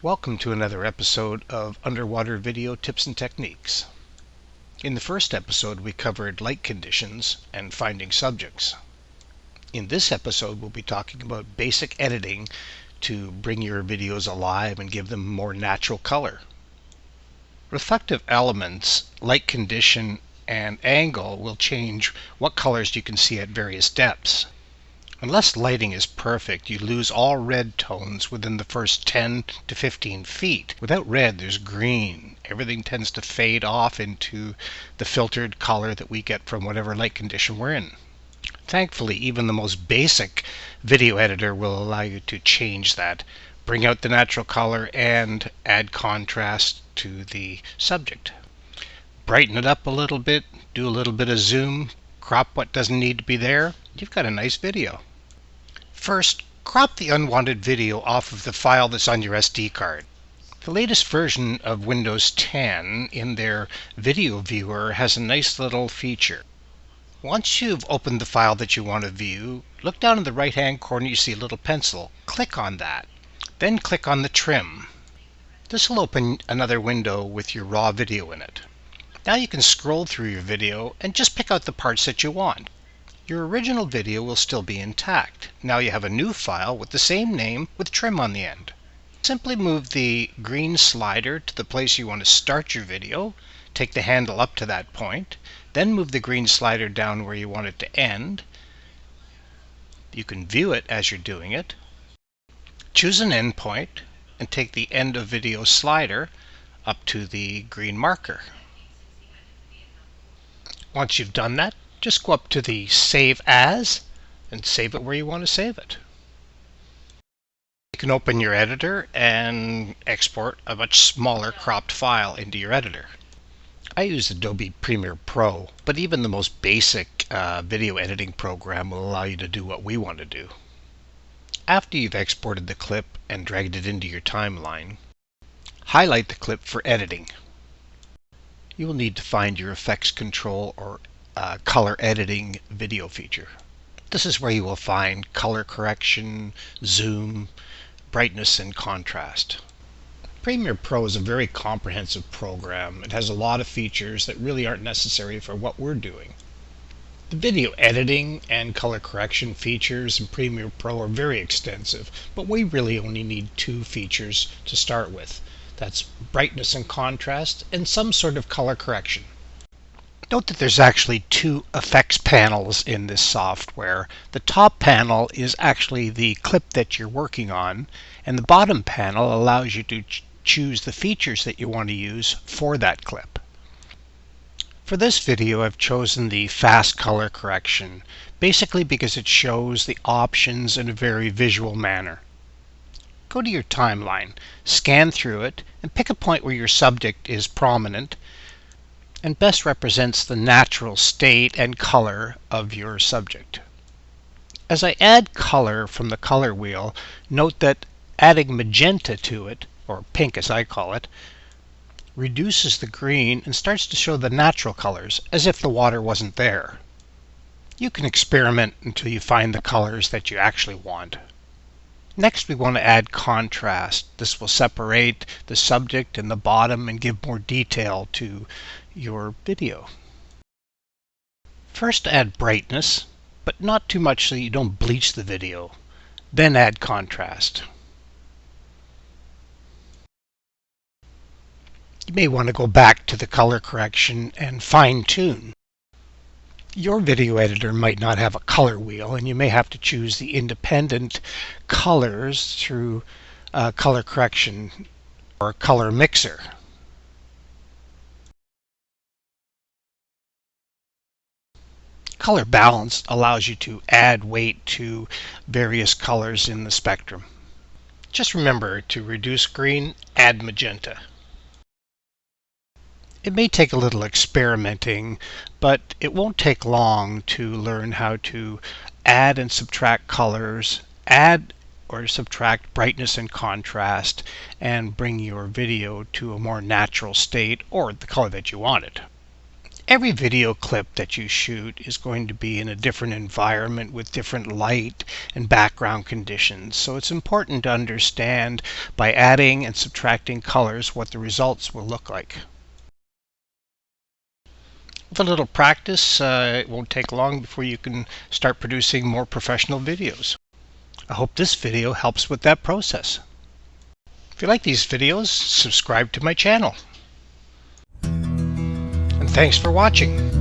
Welcome to another episode of Underwater Video Tips and Techniques. In the first episode we covered light conditions and finding subjects. In this episode we'll be talking about basic editing to bring your videos alive and give them more natural color. Reflective elements, light condition, and angle will change what colors you can see at various depths. Unless lighting is perfect, you lose all red tones within the first 10 to 15 feet. Without red, there's green. Everything tends to fade off into the filtered color that we get from whatever light condition we're in. Thankfully, even the most basic video editor will allow you to change that, bring out the natural color, and add contrast to the subject. Brighten it up a little bit, do a little bit of zoom, crop what doesn't need to be there. You've got a nice video. First, crop the unwanted video off of the file that's on your SD card. The latest version of Windows 10 in their video viewer has a nice little feature. Once you've opened the file that you want to view, look down in the right hand corner, you see a little pencil. Click on that. Then click on the trim. This will open another window with your raw video in it. Now you can scroll through your video and just pick out the parts that you want. Your original video will still be intact. Now you have a new file with the same name with trim on the end. Simply move the green slider to the place you want to start your video. Take the handle up to that point. Then move the green slider down where you want it to end. You can view it as you're doing it. Choose an endpoint and take the end of video slider up to the green marker. Once you've done that, just go up to the Save As and save it where you want to save it. You can open your editor and export a much smaller cropped file into your editor. I use Adobe Premiere Pro, but even the most basic video editing program will allow you to do what we want to do. After you've exported the clip and dragged it into your timeline, highlight the clip for editing. You will need to find your effects control or color editing video feature. This is where you will find color correction, zoom, brightness, and contrast. Premiere Pro is a very comprehensive program. It has a lot of features that really aren't necessary for what we're doing. The video editing and color correction features in Premiere Pro are very extensive, but we really only need two features to start with. That's brightness and contrast, and some sort of color correction. Note that there's actually two effects panels in this software. The top panel is actually the clip that you're working on, and the bottom panel allows you to choose the features that you want to use for that clip. For this video, I've chosen the fast color correction, basically because it shows the options in a very visual manner. Go to your timeline, scan through it, and pick a point where your subject is prominent and best represents the natural state and color of your subject. As I add color from the color wheel, note that adding magenta to it, or pink as I call it, reduces the green and starts to show the natural colors as if the water wasn't there. You can experiment until you find the colors that you actually want. Next, we want to add contrast. This will separate the subject and the bottom and give more detail to your video. First, add brightness, but not too much so you don't bleach the video. Then add contrast. You may want to go back to the color correction and fine-tune. Your video editor might not have a color wheel, and you may have to choose the independent colors through color correction or color mixer. Color balance allows you to add weight to various colors in the spectrum. Just remember to reduce green, add magenta. It may take a little experimenting, but it won't take long to learn how to add and subtract colors, add or subtract brightness and contrast, and bring your video to a more natural state or the color that you want it. Every video clip that you shoot is going to be in a different environment with different light and background conditions. So it's important to understand by adding and subtracting colors what the results will look like. With a little practice, it won't take long before you can start producing more professional videos. I hope this video helps with that process. If you like these videos, subscribe to my channel. And thanks for watching.